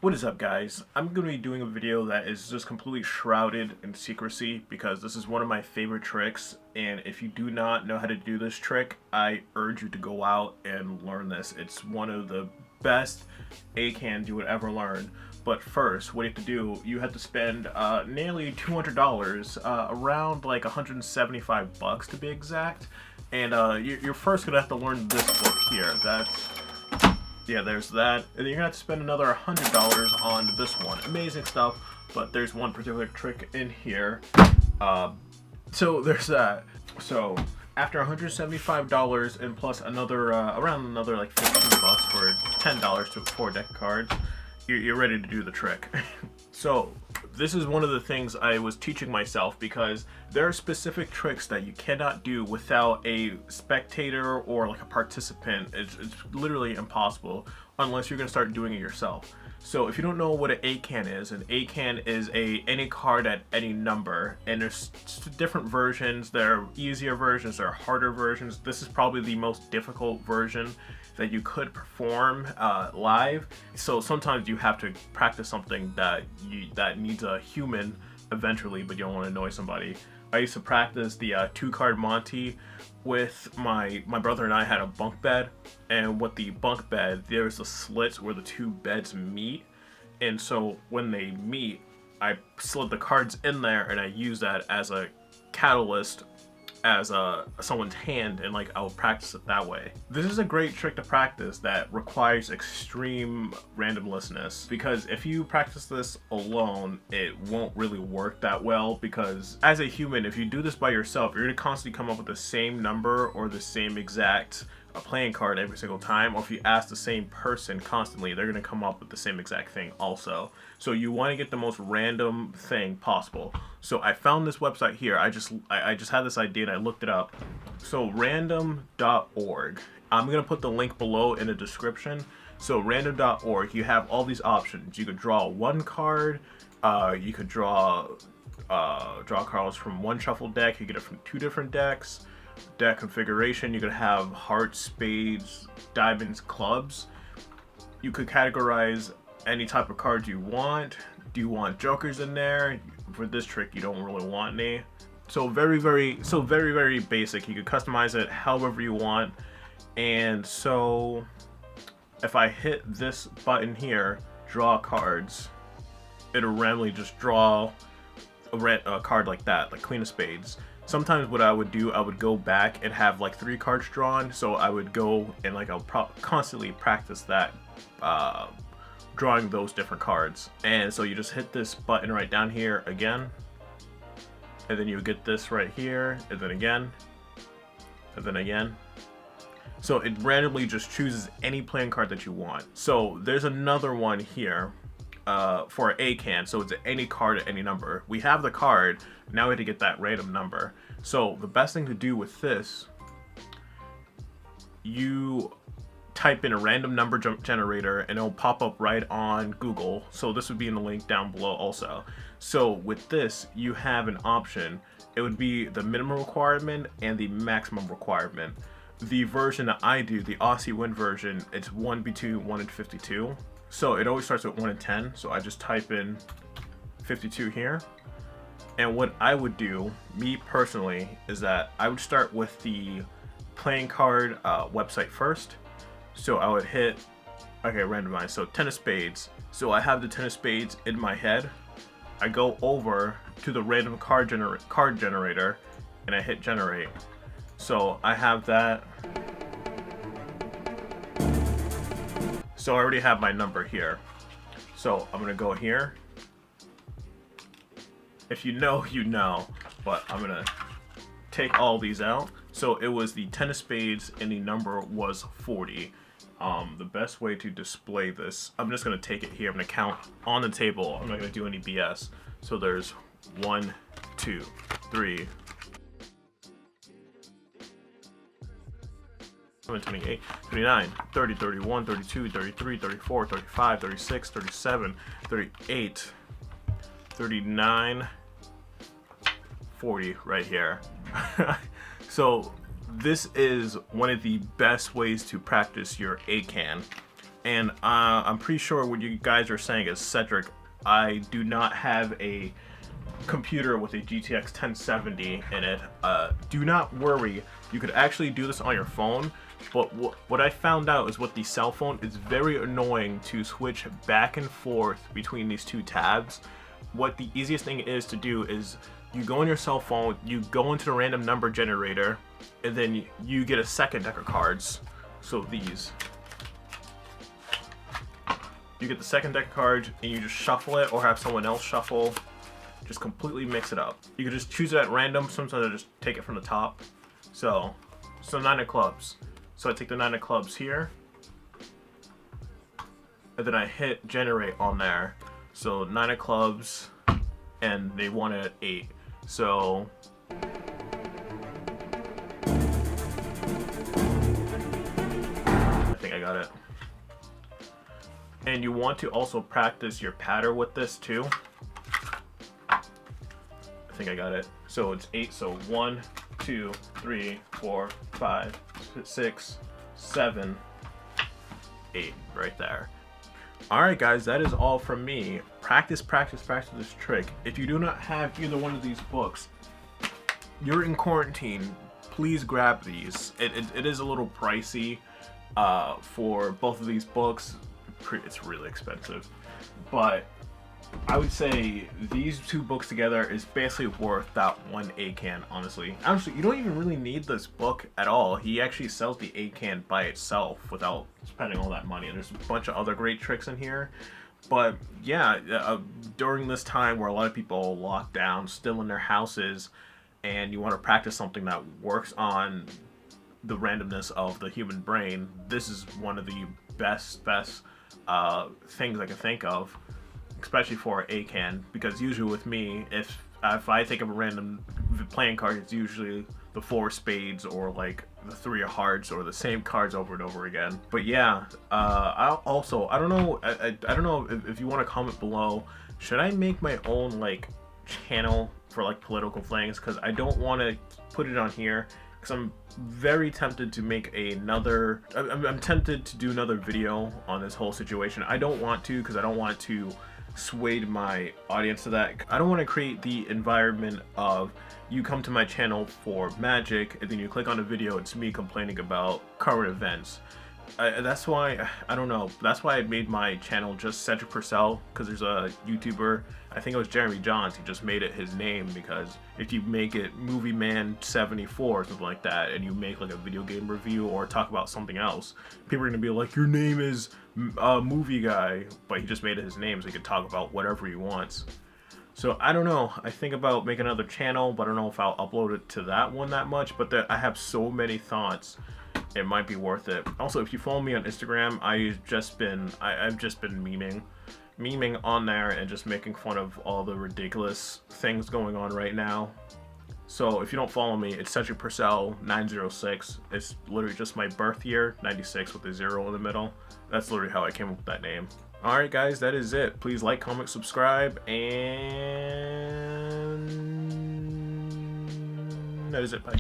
What is up, guys? I'm going to be doing a video that is just completely shrouded in secrecy because this is one of my favorite tricks, and if you do not know how to do this trick, I urge you to go out and learn this. It's one of the best ACAANs you would ever learn. But first, what you have to do, you have to spend nearly $200, around like 175 bucks to be exact, and you're first going to have to learn this book here. Yeah, there's that. And then you're gonna have to spend another $100 on this one. Amazing stuff, but there's one particular trick in here. So there's that. So after $175 and plus another around another like 15 bucks for $10 to 4 deck of cards, you're ready to do the trick. So this is one of the things I was teaching myself because there are specific tricks that you cannot do without a spectator or like a participant. It's literally impossible unless you're going to start doing it yourself. So if you don't know what an ACAAN is any card at any number, and there's different versions. There are easier versions, there are harder versions. This is probably the most difficult version that you could perform live. So sometimes you have to practice something that needs a human eventually, but you don't want to annoy somebody. I used to practice the 2-card Monty with my brother, and I had a bunk bed, and with the bunk bed there's a slit where the two beds meet, and so when they meet I slid the cards in there and I use that as a catalyst as someone's hand, and like I'll practice it that way. This is a great trick to practice that requires extreme randomlessness, because if you practice this alone it won't really work that well, because as a human, if you do this by yourself, you're gonna constantly come up with the same number or the same exact playing card every single time, or if you ask the same person constantly, they're gonna come up with the same exact thing also. So you want to get the most random thing possible. So I found this website here. I just had this idea and I looked it up. So random.org. I'm gonna put the link below in the description. So random.org, you have all these options. You could draw one card. You could draw cards from one shuffle deck. You get it from 2 different decks. Deck configuration, you could have hearts, spades, diamonds, clubs. You could categorize any type of cards you want. Do you want jokers in there? For this trick you don't really want any. So very basic. You could customize it however you want. And so if I hit this button here, draw cards, it'll randomly just draw a card like that, like Queen of Spades. Sometimes what I would do, I would go back and have like 3 cards drawn, so I would go and like I'll constantly practice that, drawing those different cards. And so you just hit this button right down here again, and then you get this right here, and then again, and then again. So it randomly just chooses any playing card that you want. So there's another one here for ACAAN, so it's any card at any number. We have the card, now we have to get that random number. So the best thing to do with this, you type in a random number generator and it'll pop up right on Google. So this would be in the link down below also. So with this, you have an option. It would be the minimum requirement and the maximum requirement. The version that I do, the Aussie win version, it's 1 between 1 and 52. So it always starts with 1 and 10. So I just type in 52 here. And what I would do, me personally, is that I would start with the playing card website first. So I would hit, okay, randomize, so 10 of spades. So I have the 10 of spades in my head. I go over to the random card generator and I hit generate. So I have that. So I already have my number here. So I'm gonna go here. If you know, you know, but I'm gonna take all these out. So it was the 10 of spades and the number was 40. The best way to display this, I'm just gonna take it here. I'm gonna count on the table. I'm not gonna do any BS. So there's 1, 2, 3, 28, 29, 30, 31, 32, 33, 34, 35, 36, 37, 38, 39, 40 right here. So this is one of the best ways to practice your ACAAN. And I'm pretty sure what you guys are saying is, Cedric, I do not have a computer with a GTX 1070 in it. Do not worry, you could actually do this on your phone, but what I found out is with the cell phone, it's very annoying to switch back and forth between these two tabs. What the easiest thing is to do is you go on your cell phone, you go into the random number generator, and then you get a second deck of cards. So these. You get the second deck of cards and you just shuffle it or have someone else shuffle. Just completely mix it up. You can just choose it at random. Sometimes I just take it from the top. So 9 of clubs. So I take the 9 of clubs here. And then I hit generate on there. So 9 of clubs and they won it at 8. So I think I got it. And you want to also practice your patter with this too. I think I got it. So it's 8. So 1, 2, 3, 4, 5, 6, 7, 8 right there. Alright guys, that is all from me. Practice this trick. If you do not have either one of these books, you're in quarantine, please grab these. It is a little pricey for both of these books. It's really expensive, but I would say these two books together is basically worth that one ACAAN, honestly. Honestly, you don't even really need this book at all. He actually sells the ACAAN by itself without spending all that money. And there's a bunch of other great tricks in here. But yeah, during this time where a lot of people are locked down, still in their houses, and you want to practice something that works on the randomness of the human brain, this is one of the best things I can think of, especially for ACAAN, because usually with me, if I think of a random playing card, it's usually the 4 spades or like the 3 of hearts or the same cards over and over again. But yeah, I don't know if you want to comment below, should I make my own like channel for like political things, because I don't want to put it on here because I'm very tempted to make another, I'm tempted to do another video on this whole situation. I don't want to, because I don't want to sway my audience to that. I don't want to create the environment of you come to my channel for magic and then you click on a video, it's me complaining about current events. That's why, I don't know, that's why I made my channel just Cedric Purcell, because there's a YouTuber, I think it was Jeremy Johns, he just made it his name, because if you make it Movie Man 74 or something like that, and you make like a video game review or talk about something else, people are going to be like, your name is Movie Guy, but he just made it his name so he could talk about whatever he wants. So I don't know, I think about making another channel, but I don't know if I'll upload it to that one that much, but I have so many thoughts. It might be worth it. Also, if you follow me on Instagram, I've just been memeing on there and just making fun of all the ridiculous things going on right now. So if you don't follow me, it's Cedric Purcell 906. It's literally just my birth year, 96 with a 0 in the middle. That's literally how I came up with that name. Alright guys, that is it. Please like, comment, subscribe, and that is it. Bye.